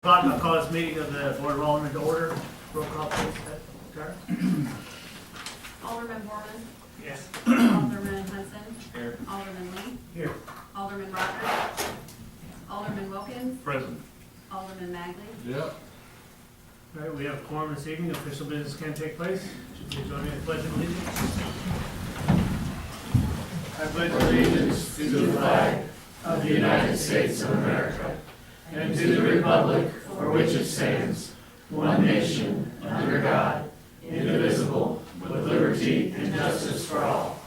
I'll call this meeting of the Board of Aldermen to order. Roll call, please. Tara? Alderman Borman. Yes. Alderman Hudson. Here. Alderman Lee. Here. Alderman Rogers. Alderman Wilkins. Present. Alderman Magley. Yep. All right, we have a quorum this evening. Official business can take place. Should you join me in the pledge of allegiance? I pledge allegiance to the flag of the United States of America and to the republic for which it stands, one nation, under God, indivisible, with liberty and justice for all.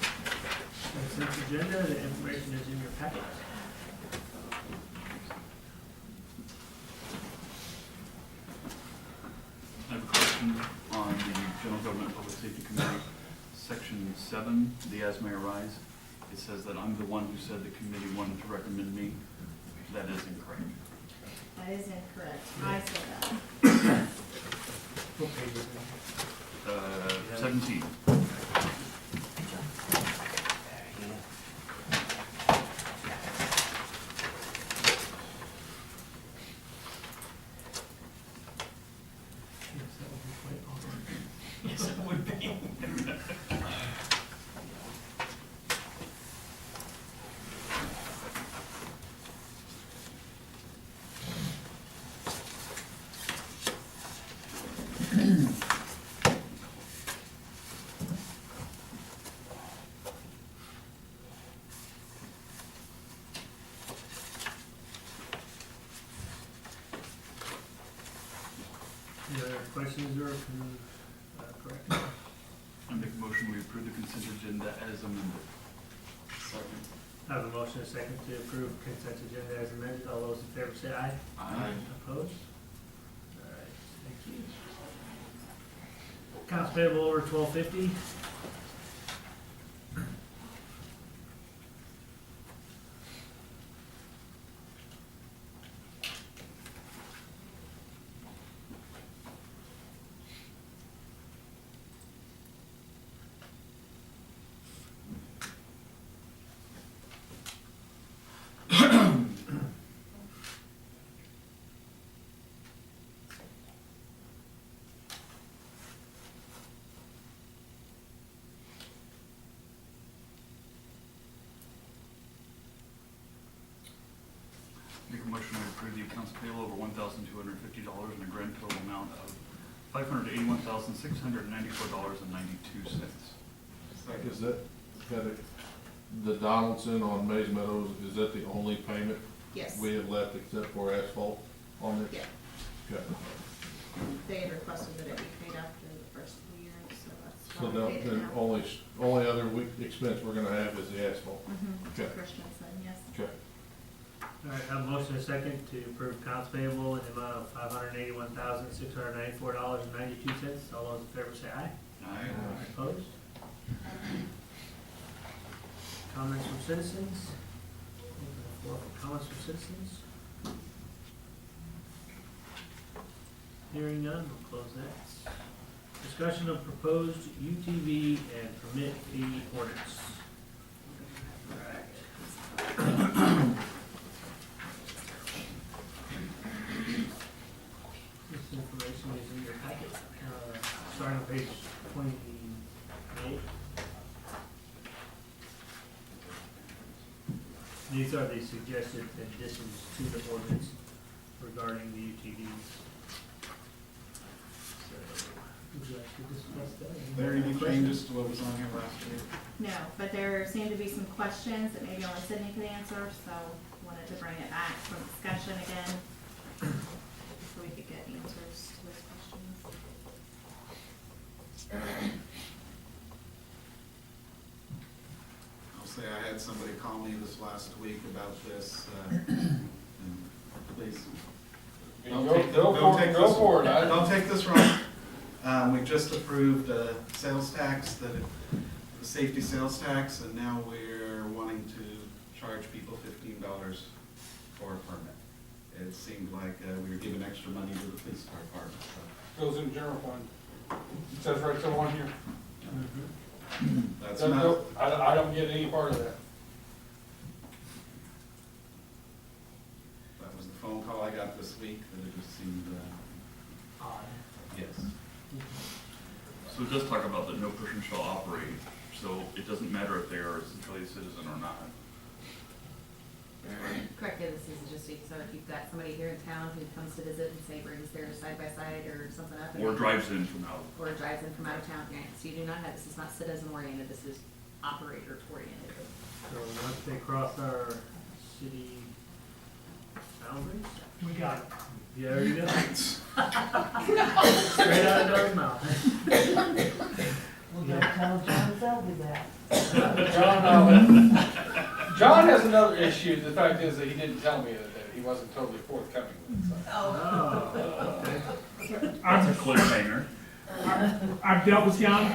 Consent agenda, the information is in your packet. I have a question on the General Government Public Safety Committee, Section 7, the As May Arise. It says that I'm the one who said the committee wanted to recommend me. That is incorrect. That is incorrect. I said that. What page is it? 17. Yes, it would be. Any other questions or corrections? I make a motion we approve the consent agenda as amended. Second. I have a motion and a second to approve consent agenda as amended. All those in favor say aye. Aye. Opposed? All right, thank you. Accounts payable over 1250. Make a motion to approve the accounts payable over $1,250 and a grand total amount of $581,694.92. Is that the Donaldson on Mays Meadows, is that the only payment Yes. we have left except for asphalt on it? Yeah. Okay. They had requested that it be paid after the first of the year, so that's So why we paid it the now. only other expense we're gonna have is the asphalt? Mm-hmm. Okay. Christensen, yes. Okay. All right, I have a motion and a second to approve accounts payable in the amount of $581,694.92. All those in favor say aye. Aye. Opposed? Comments from citizens? Open the floor for comments from citizens. Hearing none, we'll close that. Discussion of proposed UTV and permit fee ordinance. This information is in your packet, starting on page 28. These are the suggested additions to the ordinance regarding the UTVs. So, would you like to discuss that? Are there any changes to what was on here last year? No, but there seemed to be some questions that maybe only Sydney could answer, so wanted to bring it back for discussion again, so we could get answers to those questions. I'll say I had somebody call me this last week about this, and please. Don't take this wrong. We just approved a sales tax, the safety sales tax, and now we're wanting to charge people $15 for a permit. It seemed like we were giving extra money to the police department, so. Goes in general fund. It says right so on here. That's not, I don't get any part of that. that was the phone call I got this week, that it just seemed, yes. So it does talk about that no person shall operate, so it doesn't matter if they are a Centralia citizen or not. Correct, yeah, this is just, so if you've got somebody here in town who comes to visit and say brings their side-by-side or something up. and- Or drives in from out. Or drives in from out of town, yeah, so you do not have, this is not citizen oriented, this is operator oriented. So once they cross our city boundaries, We got it. yeah, there you go. Straight out of Doug's mouth. Well, don't tell John Selby that. John has another issue. The fact is that he didn't tell me that he wasn't totally forthcoming with it. So. Oh, okay. That's a I've, cliffhanger. I've dealt with John.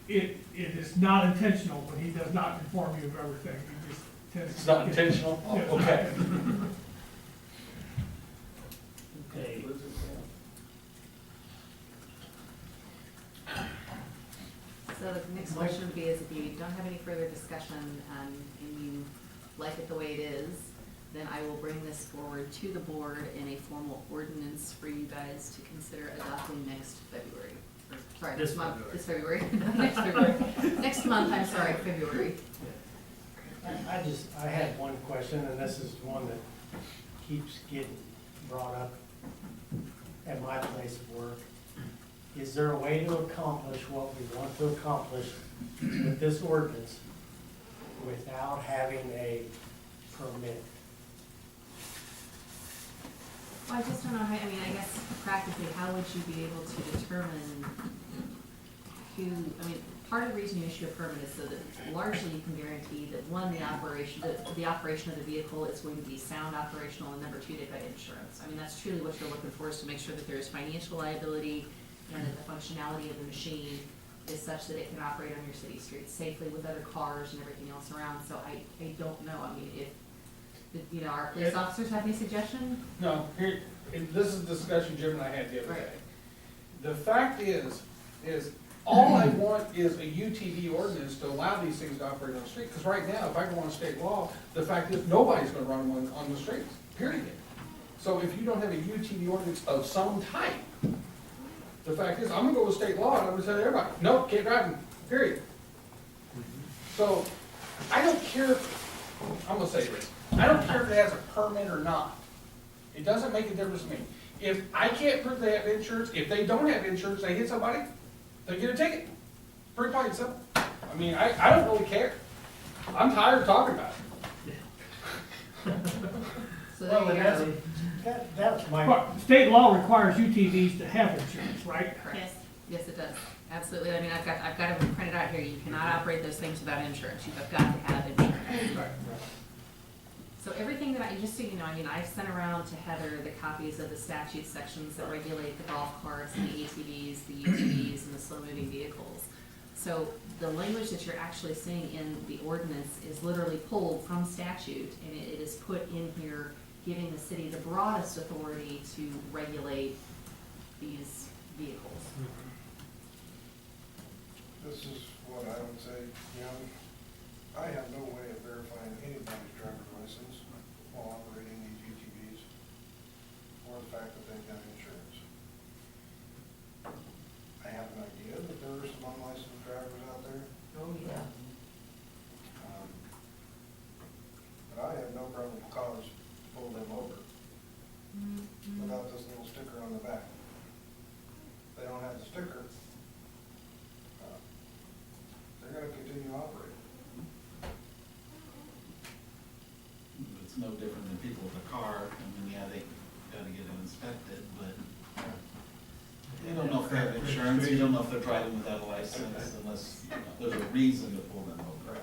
It is not intentional, but he does not inform you of everything. He just tends to. It's not intentional? Oh, Yeah. okay. Okay. So the next question would be is if you don't have any further discussion, and you like it the way it is, then I will bring this forward to the board in a formal ordinance for you guys to consider adopting next February. Or, sorry, This this month, February. this February, next February. Next month, I'm sorry, February. I had one question, and this is one that keeps getting brought up at my place of work. Is there a way to accomplish what we want to accomplish with this ordinance without having a permit? Well, I just don't know how, I mean, I guess practically, how would you be able to determine who, I mean, part of the reason you issue a permit is so that largely you can guarantee that, one, the operation of the vehicle is going to be sound operational, and number two, they've got insurance. I mean, that's truly what you're looking for, is to make sure that there is financial liability and that the functionality of the machine is such that it can operate on your city streets safely with other cars and everything else around. So I don't know, I mean, if, you know, our police officers have any suggestion? No, here, this is a discussion Jim and I had the other Right. day. The fact is all I want is a UTV ordinance to allow these things to operate on the street. Because right now, if I go on state law, the fact is nobody's gonna run one on the streets, period. So if you don't have a UTV ordinance of some type, the fact is, I'm gonna go with state law and I'm gonna tell everybody, nope, can't drive them, period. So, I don't care, I'm gonna say this, I don't care if it has a permit or not. It doesn't make a difference to me. If I can't prove they have insurance, if they don't have insurance, they hit somebody, they get a ticket. Pretty plain and simple. I mean, I don't really care. I'm tired of talking about it. So Well, there you and go. that's my, But state law requires UTVs to have insurance, right? Correct. Yes. Yes, it does. Absolutely. I mean, I've got it printed out here. You cannot operate those things without insurance. You've got to have insurance. So everything that just so you know, I mean, I've sent around to Heather the copies of the statute sections that regulate the golf carts and the ATVs, the UTVs, and the slow-moving vehicles. So the language that you're actually seeing in the ordinance is literally pulled from statute, and it is put in here, giving the city the broadest authority to regulate these vehicles. This is what I would say, you know, I have no way of verifying anybody's driver's license while operating these UTVs, or the fact that they've got insurance. I have an idea that there are some unlicensed drivers out there, Oh, yeah. but I have no probable cause to pull them over without this little sticker on the back. If they don't have the sticker, they're gonna continue operating. It's no different than people with a car. I mean, yeah, they gotta get it inspected, but you don't know if they have insurance, you don't know if they're driving without a license unless, you know, there's a reason to pull them over.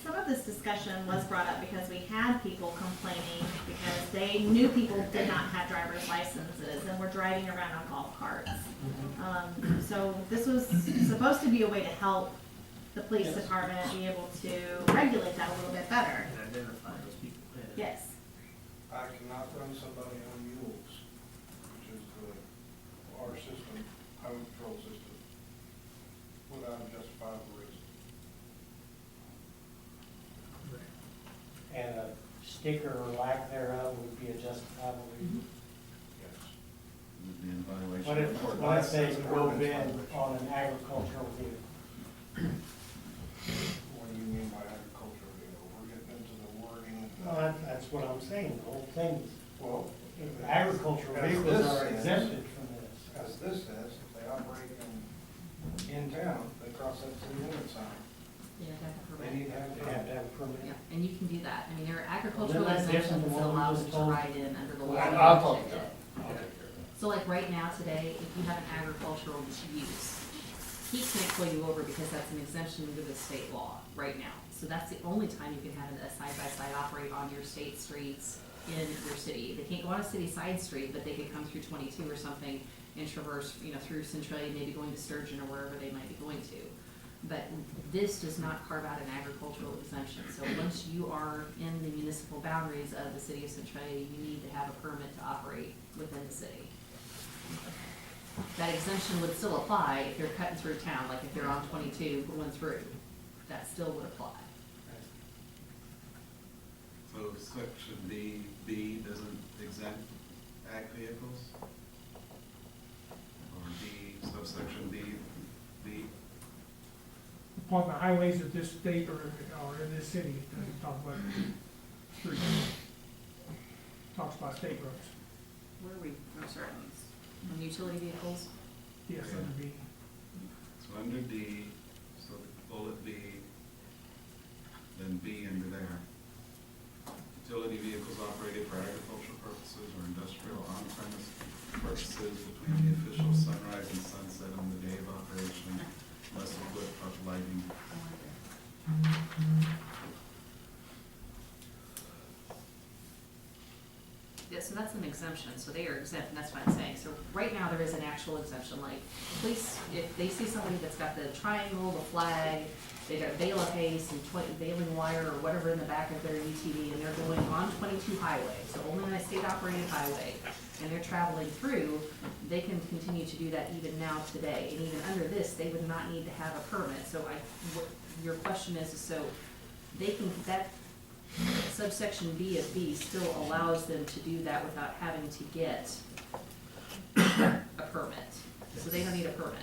Some of this discussion was brought up because we had people complaining because they knew people did not have driver's licenses and were driving around on golf carts. So this was supposed to be a way to help the police department be able to regulate that a little bit better. And identify those people. Yes. I cannot run somebody on mules, which is our system, highway patrol system, without a justification. ticker or lack thereof would be a justifiable reason. Would be in violation What of if, the what if they ordinance. drove in on an agricultural vehicle? What do you mean by agricultural vehicle? We're getting into the wording. Well, that's what I'm saying, the whole thing, Well, agricultural as vehicles this are says- exempted from this. As this says, if they operate in town, they cross that city limit sign, Yeah, that's a they permit. need to have They that. have to have a permit. Yeah, and you can do that. I mean, there are agricultural Well, then that's different exemptions than that what we allow just them to told. ride in under the law. I'll talk to Protected. John. I'll take care of that. So like right now today, if you have an agricultural use, he can't pull you over because that's an exemption under the state law right now. So that's the only time you can have a side-by-side operate on your state streets in your city. They can't go on a city side street, but they could come through 22 or something and traverse, through Centralia, maybe going to Sturgeon or wherever they might be going to. But this does not carve out an agricultural exemption. So once you are in the municipal boundaries of the city of Centralia, you need to have a permit to operate within the city. That exemption would still apply if you're cutting through town, like if they're on 22 going through, that still would apply. So section B doesn't exempt ag vehicles? Or D, subsection B? Upon the highways of this state or in this city, it doesn't talk about streets. Talks about state roads. Where are we, sorry, on utility vehicles? Yes, under B. So under D, so bullet B, then B under there. Utility vehicles operated for agricultural purposes or industrial on-premise purposes between the official sunrise and sunset on the day of operation, unless equipped with lighting. Yeah, so that's an exemption, so they are exempt, and that's what I'm saying. So right now, there is an actual exemption, like, police, if they see somebody that's got the triangle, the flag, they got a bale of hay, some baling wire or whatever in the back of their UTV, and they're going on 22 highway, so only on a state operated highway, and they're traveling through, they can continue to do that even now today. And even under this, they would not need to have a permit. So your question is, so they can, that subsection B of B still allows them to do that without having to get a permit. So they don't need a permit.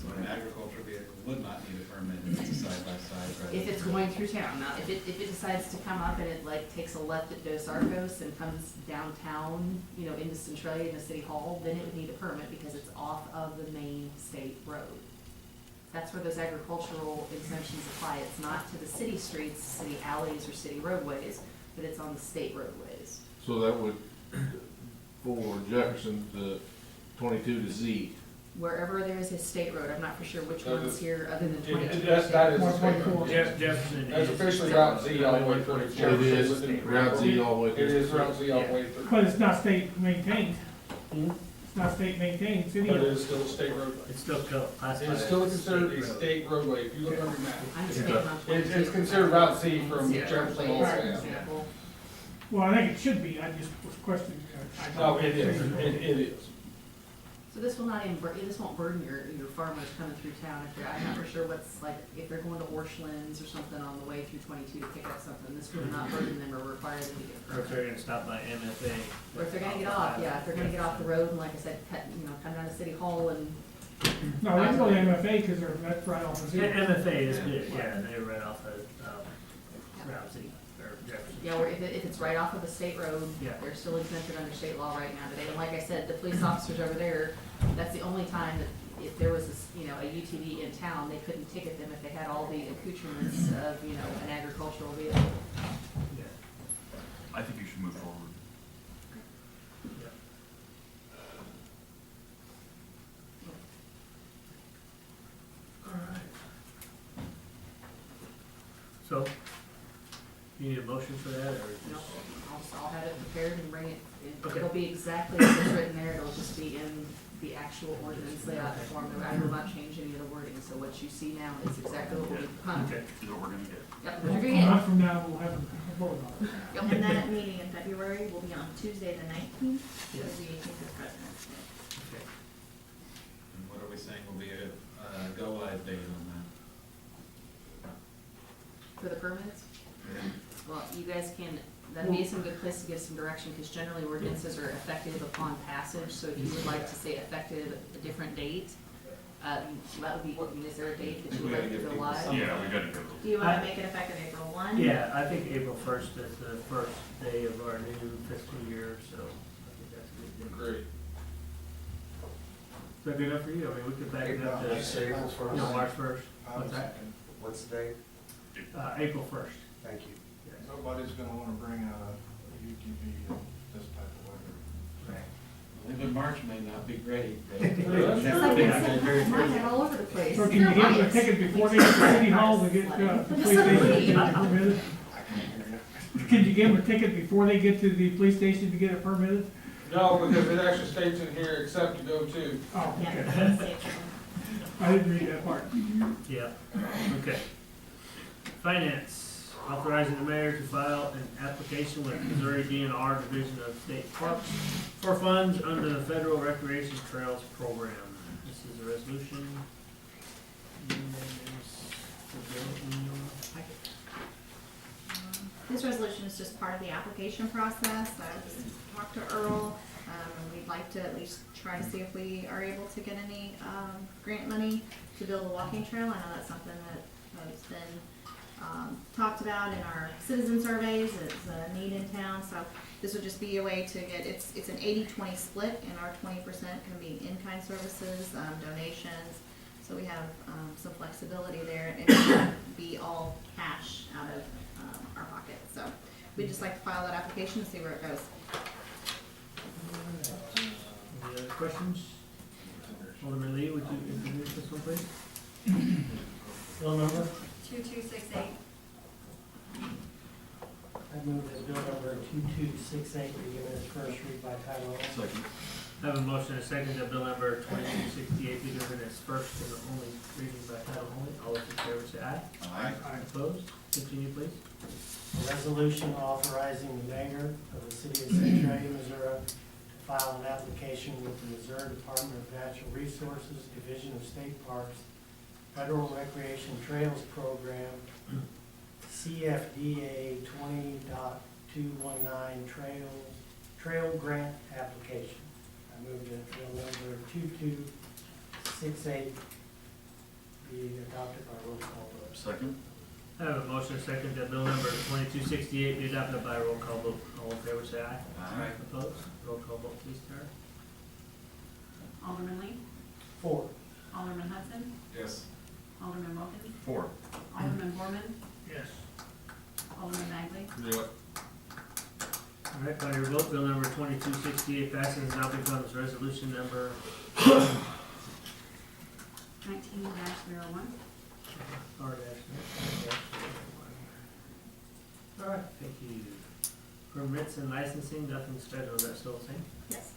So an agricultural vehicle would not need a permit if it's a side-by-side, right? If it's going through town. Now, if it decides to come up and it like takes a left at Dos Arcos and comes downtown, into Centralia in the city hall, then it would need a permit because it's off of the main state road. That's where those agricultural exemptions apply. It's not to the city streets, city alleys, or city roadways, but it's on the state roadways. So that would, for Jefferson, the 22 to Z. Wherever there is a state road, I'm not for sure which That one's is- here other than That 22. that is a state 1.4. road. Jefferson That's is- officially Route Z all the way through. Jefferson It is state road. Route Z all the way through. It is Route Z all the way through. But it's not state maintained. Hmm? It's not state maintained, city. But it is still a state roadway. It's still classified. It's still as considered a road. state roadway, if you look on your map. I'm just thinking on 22. It's considered Route Z from Yeah. Jefferson all the way For down. example. Well, I think it should be, I just was questioning. No, it is, it is. So this will not, this won't burden your farmers coming through town if I'm not for sure what's like, if they're going to Orchlands or something on the way through 22 to pick up something, this will not burden them or require them to get a Or if permit. they're gonna stop by MFA. Or if they're gonna get off, yeah, if they're gonna get off the road and like I said, come down to City Hall and, No, they can go to MFA because that's right off of Yeah, zero. MFA is good, yeah, they're right off of, Route Z, or Jefferson. yeah, or if it's right off of a state road, Yeah. they're still exempted under state law right now today. And like I said, the police officers over there, that's the only time that if there was a UTV in town, they couldn't ticket them if they had all the accoutrements of, an agricultural vehicle. Yeah. I think you should move forward. Yeah. All right. So, you need a motion for that, or No, just? I'll have it prepared and bring it, Okay. it'll be exactly as it's written there, it'll just be in the actual ordinance layout form. I will not change any of the wording, so what you see now is exactly what we, Okay. Is what we're gonna get. Yep, A what you're gonna month get. from now, we'll have a vote on it. Yep. And that meeting in February will be on Tuesday, the 19th, Yes. because we think of President's Day. Okay. And what are we saying will be a go live date on For the permits, that? well, you guys can, that'd be some good place to give some direction, because generally ordinances are effective upon passage, so if you would like to say effective a different date, that would be, I mean, is there a date that you would like to go live? Yeah, we gotta go. Do you wanna make it effective April 1? Yeah, I think April first is the first day of our new fiscal year, so I think that's a good thing. Great. Is that good enough for you? I mean, we could back it up to, April first. no, March first. What's that? What's the date? April first. Thank you. Yes. Nobody's gonna wanna bring out a UTV in this type of weather. Even March may not be great. It's like it's mine all over the place. Or can you give them a ticket before they get to City Hall to get, the police station to get it permitted? I can't hear you. Can you give them a ticket before they get to the police station to get it permitted? No, because it actually states in here, except to go to. Oh, Yeah, okay. that's it. I didn't read that part. Yeah, okay. Finance, authorizing the mayor to file an application with Missouri DNR Division of State Parks for funds under the Federal Recreation Trails Program. This is a resolution. And there's the bill in your packet. This resolution is just part of the application process. I just talked to Earl, and we'd like to at least try to see if we are able to get any, grant money to build a walking trail. I know that's something that has been, talked about in our citizen surveys. It's a need in town, so this would just be a way to get, it's an 80-20 split, and our 20% can be in-kind services, donations. So we have, some flexibility there, and it would be all cash out of, our pocket. So we'd just like to file that application and see where it goes. Any other questions? Alderman Lee, would you introduce this one, please? Bill number? 2268. I move that bill number 2268 be given its first read by title only. Second. I have a motion and a second that bill number 2268 be given its first and only reading by title only. All those in favor say aye. Aye. Opposed? Continue, please. A resolution authorizing the mayor of the city of Centralia, Missouri, to file an application with the Missouri Department of Natural Resources, Division of State Parks, Federal Recreation Trails Program, CFDA 20.219 Trail Grant Application. I move that bill number 2268 be adopted by roll call vote. Second. I have a motion and a second that bill number 2268 be adopted by roll call vote. All in favor say aye. Aye. Opposed? Roll call vote, please, Tara. Alderman Lee. 4. Alderman Hudson. Yes. Alderman Wilkins. 4. Alderman Borman. Yes. Alderman Magley. Yep. All right, by your vote, bill number 2268 passes and now becomes resolution number 19-01. All right, thank you. Permits and licensing, nothing's federal, is that still the same? Yes.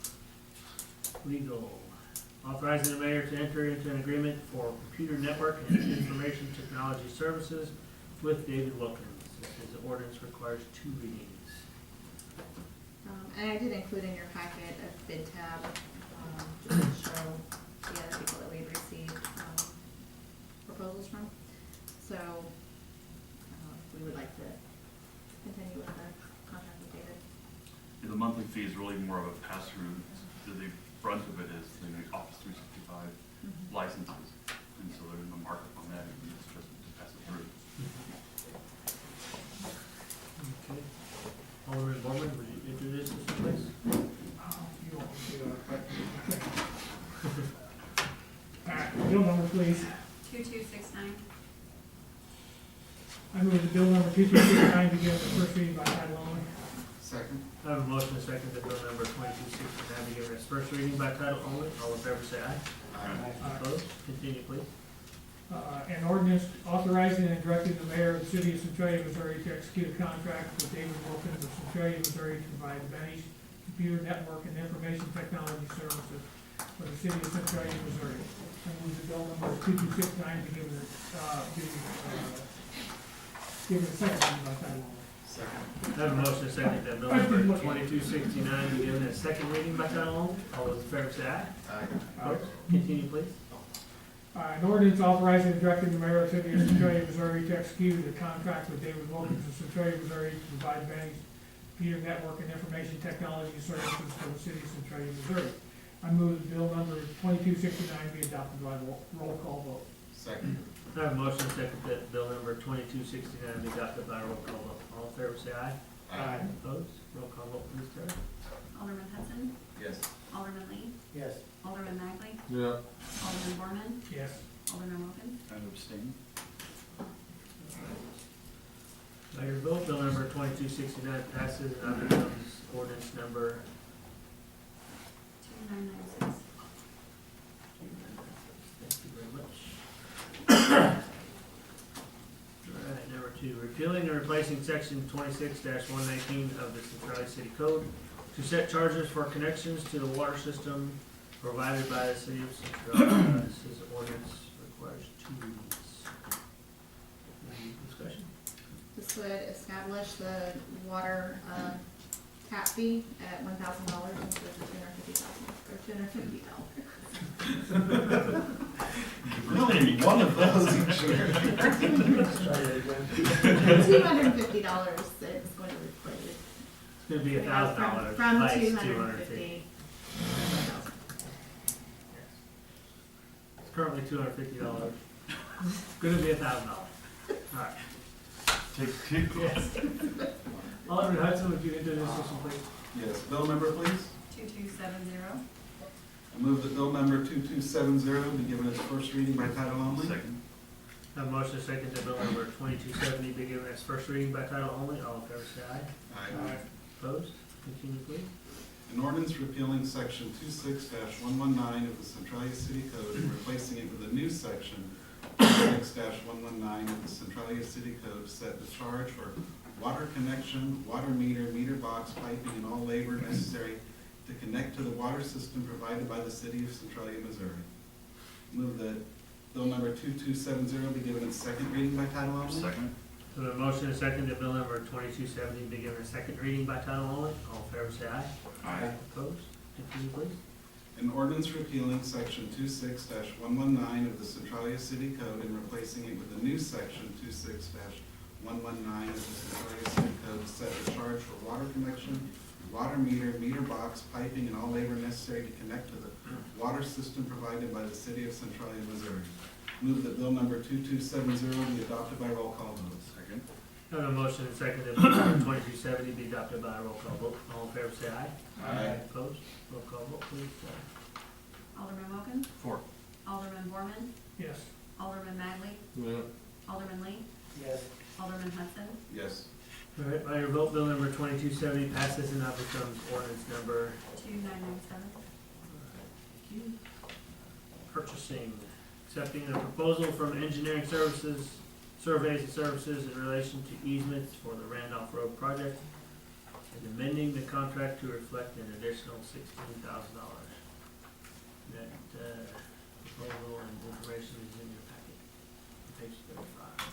Legal, authorizing the mayor to enter into an agreement for computer network and information technology services with David Wilkins. This is, the ordinance requires 2 readings. And I did include in your packet a bid tab, just to show the other people that we've received, proposals from. So, we would like to continue with the contract with David. Yeah, the monthly fee is really more of a pass-through. The brunt of it is the Office 365 licenses. And so there's no markup on that, it's just to pass it through. Okay. Alderman Borman, would you introduce this, please? You want to do it? Bill number, please. 2269. I move the bill number 2269 be given its first reading by title only. Second. I have a motion and a second that bill number 2269 be given its first reading by title only. All in favor say aye. Opposed? Continue, please. An ordinance authorizing and directing the mayor of the city of Centralia, Missouri to execute a contract with David Wilkins of Centralia, Missouri to provide managed computer network and information technology services for the city of Centralia, Missouri. I move the bill number 2269 be given a second reading by title only. Second. I have a motion and a second that bill number 2269 be given its second reading by title only. All those in favor say aye. Aye. Opposed? Continue, please. An ordinance authorizing and directing the mayor of the city of Centralia, Missouri to execute a contract with David Wilkins of Centralia, Missouri to provide advanced computer network and information technology services for the city of Centralia, Missouri. I move that bill number 2269 be adopted by roll call vote. Second. I have a motion second that bill number 2269 be adopted by roll call vote. All in favor, say aye. Aye. Opposed? Roll call vote, please, Terry. Alderman Hudson, Yes. Alderman Lee, Yes. Alderman Magley, Yeah. Alderman Borman, Yes. Alderman Wilkins. I abstain. By your vote, bill number 2269 passes and now becomes ordinance number 2996. Thank you very much. All right, number 2, repealing and replacing section 26-119 of the Centralia City Code to set charges for connections to the water system provided by the city of Centralia. This is ordinance requires 2 readings. Any discussion? This would establish the water, tap fee at $1,000 instead of $250 or $250. Really, one of those each year. $250 it's going to replace. It's gonna be $1,000. From Vice 250. It's currently $250. It's gonna be $1,000. All right. Take. Yes. Alderman Hudson, would you introduce this one, please? Yes, bill number, please. 2270. I move that bill number 2270 be given its first reading by title only. Second. Have a motion second that bill number 2270 be given its first reading by title only. All in favor, say aye. Aye. Opposed? Continue, please. An ordinance repealing section 26-119 of the Centralia City Code and replacing it with a new section 26-119 of the Centralia City Code set the charge for water connection, water meter, meter box, piping, and all labor necessary to connect to the water system provided by the city of Centralia, Missouri. Move that bill number 2270 be given its second reading by title only. Second. So the motion is second that bill number 2270 be given a second reading by title only. All in favor, say aye. Aye. Opposed? Continue, please. An ordinance repealing section 26-119 of the Centralia City Code and replacing it with a new section 26-119 of the Centralia City Code to set the charge for water connection, water meter, meter box, piping, and all labor necessary to connect to the water system provided by the city of Centralia, Missouri. Move that bill number 2270 be adopted by roll call vote. Second. I have a motion and second that bill number 2270 be adopted by a roll call vote. All in favor, say aye. Aye. Opposed? Roll call vote, please. Alderman Wilkins, 4. Alderman Borman, Yes. Alderman Magley, Yeah. Alderman Lee, Yes. Alderman Hudson, Yes. All right, by your vote, bill number 2270 passes and now becomes ordinance number 2997. purchasing, accepting a proposal from engineering services, surveys and services in relation to easements for the Randolph Road project, and amending the contract to reflect an additional $16,000. That proposal and information is in your packet, page 35.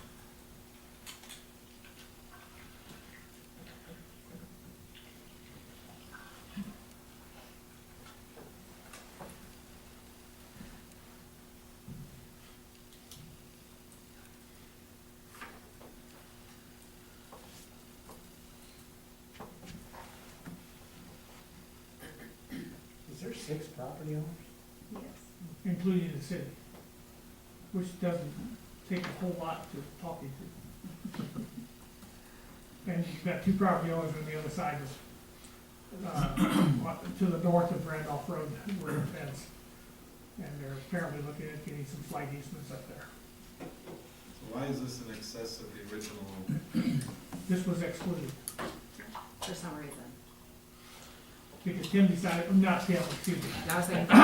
Is there 6 property owners? Yes. Including the city, which doesn't take a whole lot to talk into. And you've got 2 property owners on the other side of, to the north of Randolph Road, where it ends. And they're apparently looking at getting some flight easements up there. So why is this in excess of the original? This was excluded, For some reason. because Tim decided, not Tim, excuse me. I was thinking,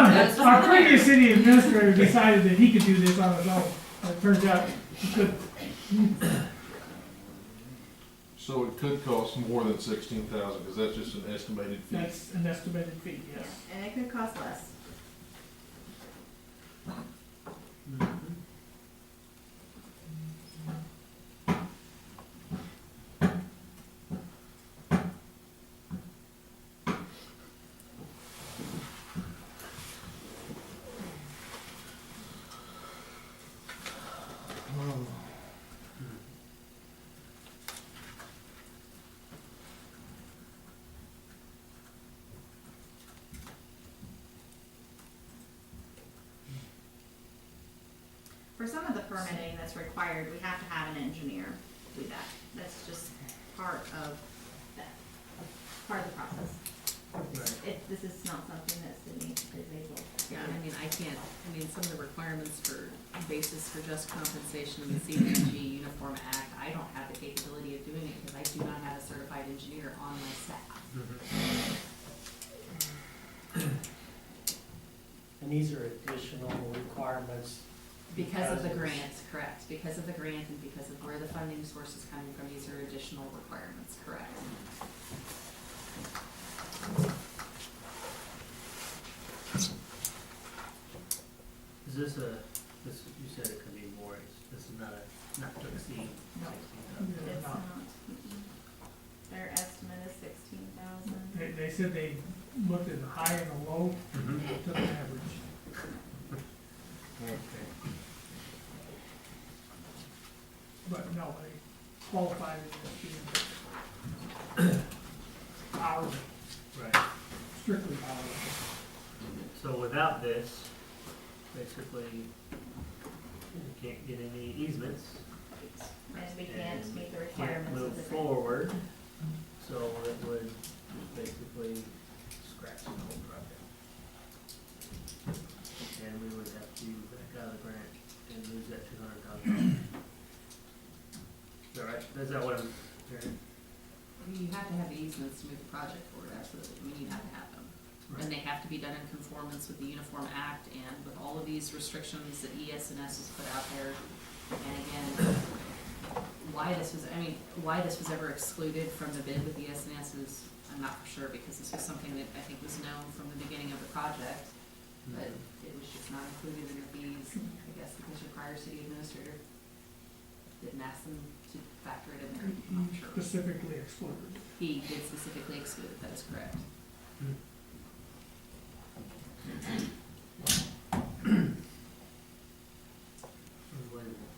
Our previous city administrator decided that he could do this on his own, and it turns out he couldn't. So it could cost more than 16,000, because that's just an estimated fee. That's an estimated fee, yes. And it could cost less. Mhm. For some of the permitting that's required, we have to have an engineer do that. That's just part of that, part of the process. This is not something that Sydney is able to. Yeah, I mean, some of the requirements for basis for just compensation in the CDBG Uniform Act, I don't have the capability of doing it because I do not have a certified engineer on my staff. And these are additional requirements. Because of the grant, correct, because of the grant and because of where the funding source is coming from, these are additional requirements, correct. Is this you said it could be more, this is not to exceed No. 16,000. It's not. Their estimate is 16,000. They said they looked at the high and the low, took an average. Okay. But no, they qualified it as being hourly, Right. strictly hourly. So without this, basically, you can't get any easements, And we can't meet the can't requirements of move the grant. forward, so it would basically scratch the whole project. And we would have to back out of the grant and lose that $200,000. Is that right? Is that what I'm hearing? You have to have easements to move the project forward, absolutely, I mean, you have to have them. And they have to be done in conformance with the Uniform Act and with all of these restrictions that ES&S has put out there. And again, why this was ever excluded from the bid with ES&S is, I'm not for sure, because this was something that I think was known from the beginning of the project. But it was just not included in the fees, I guess, because your prior city administrator didn't ask them to factor it in there, I'm not sure. Specifically excluded. He did specifically exclude it, that is correct. Unbelievable.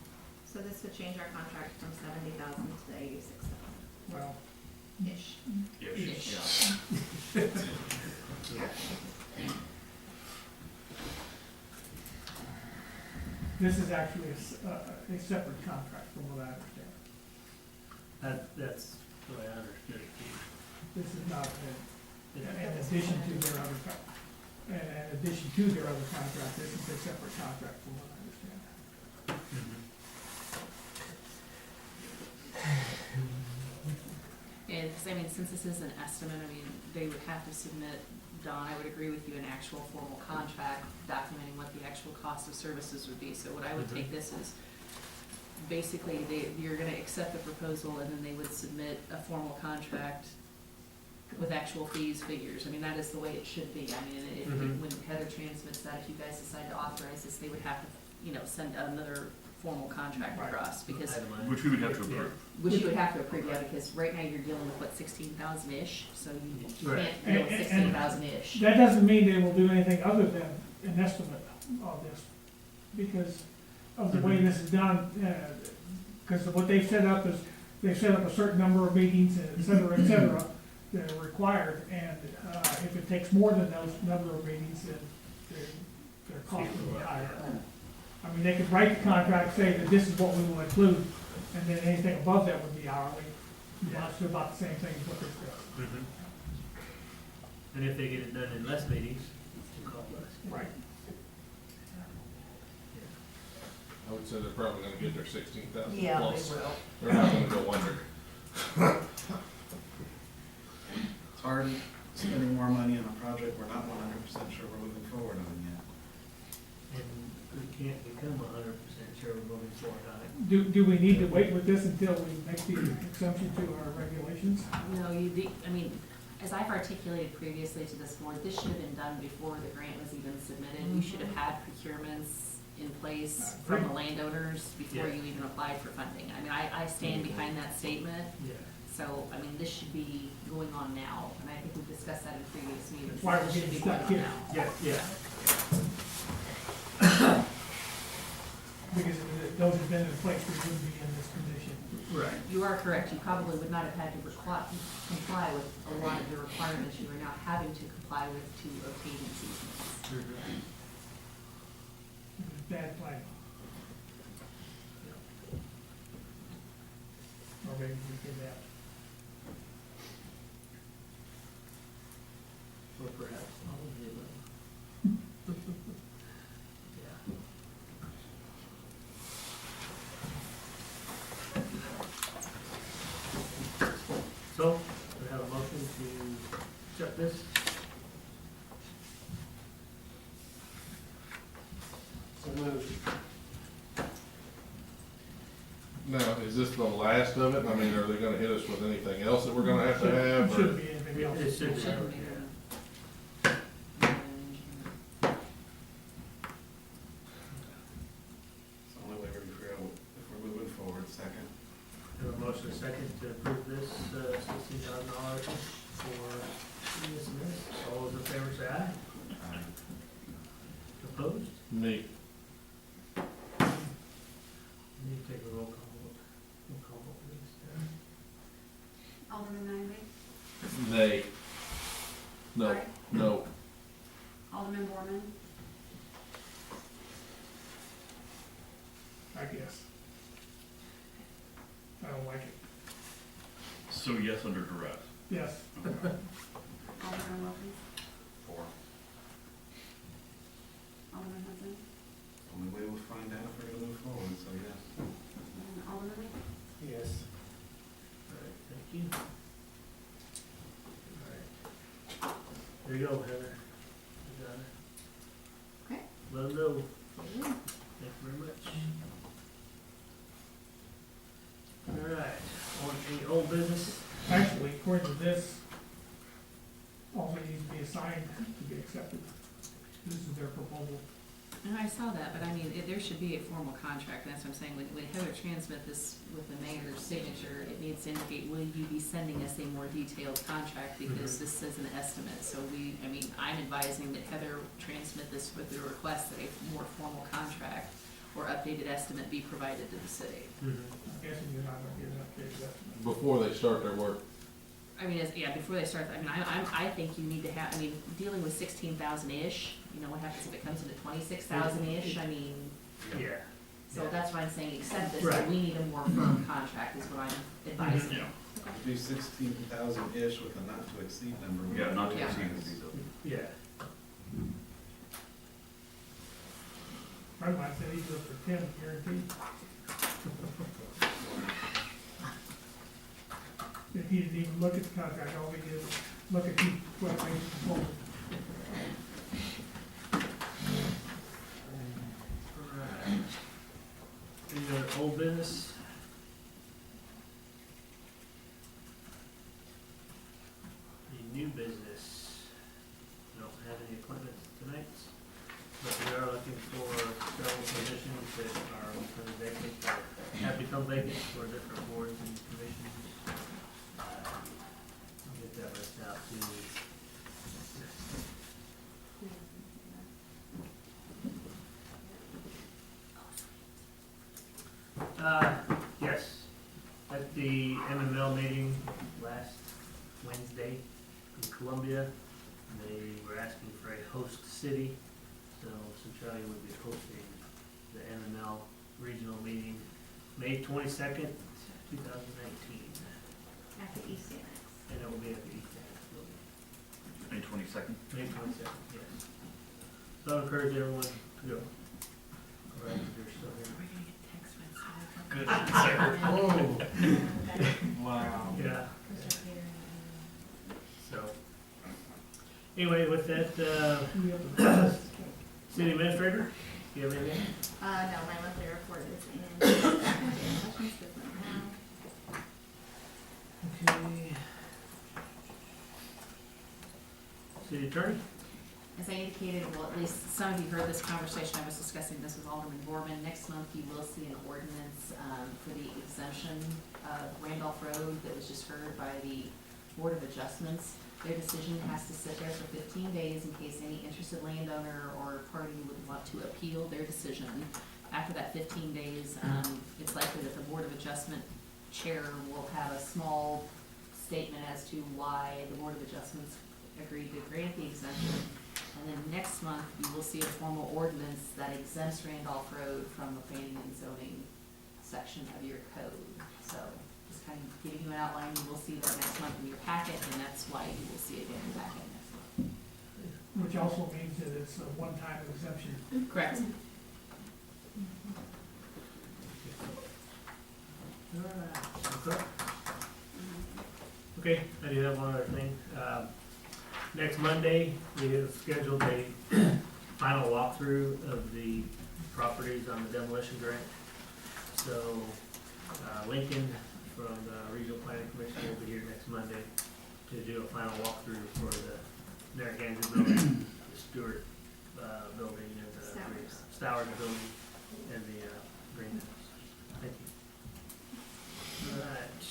So this would change our contract from 70,000 to 86,000 Well, ish. Ish. this is actually a separate contract from what I understand. That's the way I understood it too. This is not in addition to their other, in addition to their other contract, this is a separate contract from what I understand. And, 'cause, I mean, since this is an estimate, I mean, they would have to submit, Don, I would agree with you, an actual formal contract documenting what the actual cost of services would be. So what I would take this is, basically, you're gonna accept the proposal and then they would submit a formal contract with actual fees, figures. I mean, that is the way it should be. I mean, when Heather transmits that, if you guys decide to authorize this, they would have to, send another formal contract across, because, Which we would have to approve. which you would have to approve, yeah, because right now you're dealing with, what, 16,000-ish? So you Right. can't deal with 16,000-ish. That doesn't mean they will do anything other than an estimate of this, because of the way this is done, because what they've set up is, they've set up a certain number of meetings, et cetera, that are required, and, if it takes more than those number of meetings, then their cost will be higher. I mean, they could write the contract, say that this is what we will include, and then anything above that would be hourly. Well, it's about the same thing as what they've got. And if they get it done in less meetings, it'll cost less. Right. I would say they're probably gonna get their 16,000 Yeah, they plus. will. They're not gonna go under. It's hard spending more money on a project we're not 100% sure we're moving forward on yet. And we can't become 100% sure we're moving forward on it. Do we need to wait with this until we make the exemption to our regulations? No, I mean, as I've articulated previously to this board, this should have been done before the grant was even submitted. You should have had procurements in place from the landowners before Yeah. you even applied for funding. I mean, I stand behind that statement. Yeah. So, I mean, this should be going on now, and I think we've discussed that in previous meetings. Why we're This should be getting going stuck on here. now. Yeah. Because if those have been in place, we wouldn't be in this condition. Right. You are correct, you probably would not have had to comply with a lot of the requirements you are now having to comply with to obtain these easements. It was bad planning. we did that. Or perhaps all of the above. Yeah. So, we have a motion to accept this. So moved. Now, is this the last of it? I mean, are they gonna hit us with anything else that we're gonna have to have? or- Shouldn't be anything else. It should be. Shouldn't be. It's the only way we're gonna go if we're moving forward. Second. We have a motion and a second to approve this, $16,000 for ESMS. All those in favor say aye. Opposed? Me. Need to take a roll call vote. Roll call vote, please. Alderman Magley. They. No, Sorry. no. Alderman Borman. I guess. I don't like it. So yes, under duress. Yes. Alderman Wilkins. 4. Alderman Hudson. Only way we'll find out if we're gonna move forward, so yes. And Alderman Lee. Yes. All right, thank you. All right. There you go, Heather. You got it. Okay. Let them know. Thank you very much. All right, on any old business? Actually, according to this, also needs to be assigned to be accepted. This is their proposal. And I saw that, but I mean, there should be a formal contract, and that's what I'm saying, when Heather transmit this with the mayor's signature, it needs to indicate, will you be sending us a more detailed contract, because this is an estimate, so I'm advising that Heather transmit this with the request that a more formal contract or updated estimate be provided to the city. I'm guessing you're not gonna get an updated estimate. Before they start their work. Before they start, I think you need to have, dealing with 16,000-ish, what happens if it comes into 26,000-ish, Yeah. so that's why I'm saying accept this, Right. but we need a more firm contract is what I'm advising. Yeah. Do 16,000-ish with a not to exceed number. Yeah, not to Yeah. exceed would be the. Yeah. I might say these are for 10, guaranteed. If he didn't even look at the contract, all we did was look at the 12 pages proposal. Alright. Any other old business? Any new business? Don't have any appointments tonight, but we are looking for several positions that are becoming vacant, or have become vacant for different boards and commissions. I'll get that list out to you. Yes, at the MML meeting last Wednesday in Columbia, they were asking for a host city, so Centralia would be hosting the MML regional meeting, May 22nd, 2019, At the East Annex. and it will be at the East Annex building, May 22nd. May 22nd, yes. So I encourage everyone to go. All right, you're still here. Good. Wow. Yeah. So, anyway, with that, city administrator, do you have anything? No, my monthly report is in. Questions, does not have. Okay. City attorney? As I indicated, well, at least some of you heard this conversation, I was discussing this with Alderman Borman. Next month, you will see an ordinance for the exemption of Randolph Road that was just heard by the Board of Adjustments. Their decision has to sit there for 15 days in case any interested landowner or party would want to appeal their decision. After that 15 days, it's likely that the Board of Adjustment chair will have a small statement as to why the Board of Adjustments agreed to grant the exemption. And then next month, you will see a formal ordinance that exempts Randolph Road from the planning and zoning section of your code. So just kind of giving you an outline. You will see that next month in your packet, and that's why you will see it in your packet next month. Which also means that it's a one-time exemption. Correct. Okay, I do have one other thing. Next Monday, we have scheduled a final walkthrough of the properties on the demolition grant. So, Lincoln from the Regional Planning Commission will be here next Monday to do a final walkthrough for the Narragansett building, the Stewart, building, and the Stowers building, and the, greenhouse. Thank you. All right.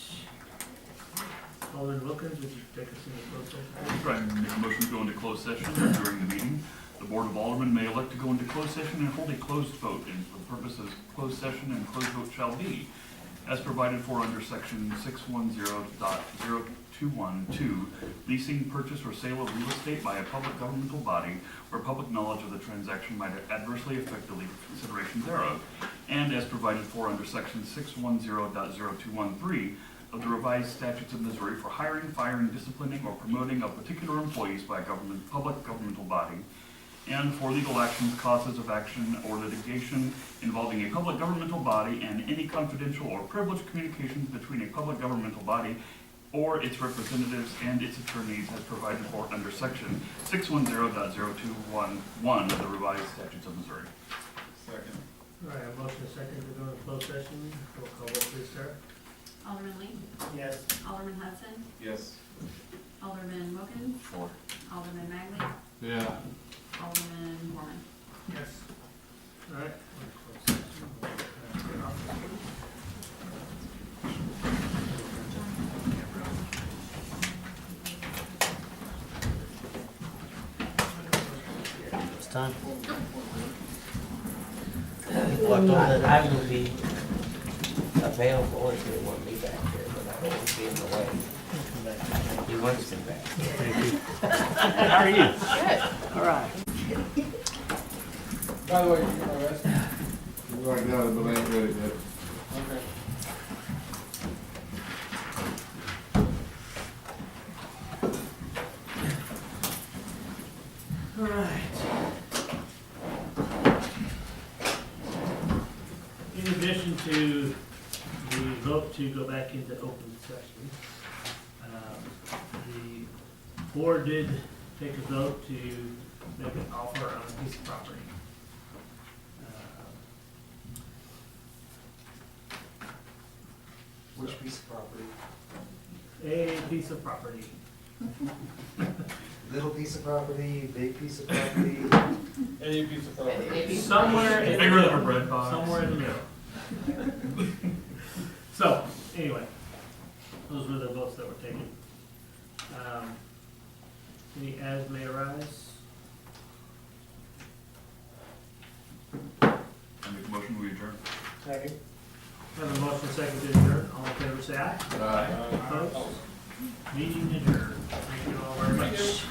Alderman Wilkins, would you take us into closed session? Right, make a motion to go into closed session during the meeting. The Board of Aldermen may elect to go into closed session and hold a closed vote, and for the purpose of closed session and closed vote shall be as provided for under section 610.0212, leasing, purchase, or sale of real estate by a public governmental body where public knowledge of the transaction might adversely affect the legal consideration thereof, and as provided for under section 610.0213 of the revised statutes of Missouri for hiring, firing, disciplining, or promoting of particular employees by a public governmental body, and for legal actions, causes of action, or litigation involving a public governmental body and any confidential or privileged communications between a public governmental body or its representatives and its attorneys as provided for under section 610.0211 of the revised statutes of Missouri. Second. All right, a motion and second to go into closed session. Roll call vote, please, Sarah. Alderman Lee, Yes. Alderman Hudson, Yes. Alderman Wilkins, Four. Alderman Magley, Yeah. Alderman Borman. Yes. All right. Closed session. It's time. Well, I will be available if they want me back here, but I don't want to be in the way. He wants me back. How are you? All right. By the way, you get my rest? I got it, but I ain't ready yet. Okay. All right. In addition to the vote to go back into open session, the board did take a vote to make an offer on a piece of property. Which piece of property? A piece of property. Little piece of property, big piece of property. Any piece of property. Somewhere in the Bigger than a middle. bread box. Somewhere in the middle. So, anyway, those were the votes that were taken. Any as may arise? I make a motion, we adjourn. Second. Have a motion second to adjourn. All in favor, say aye. Aye. Opposed? Meeting adjourned. Thank you all very much.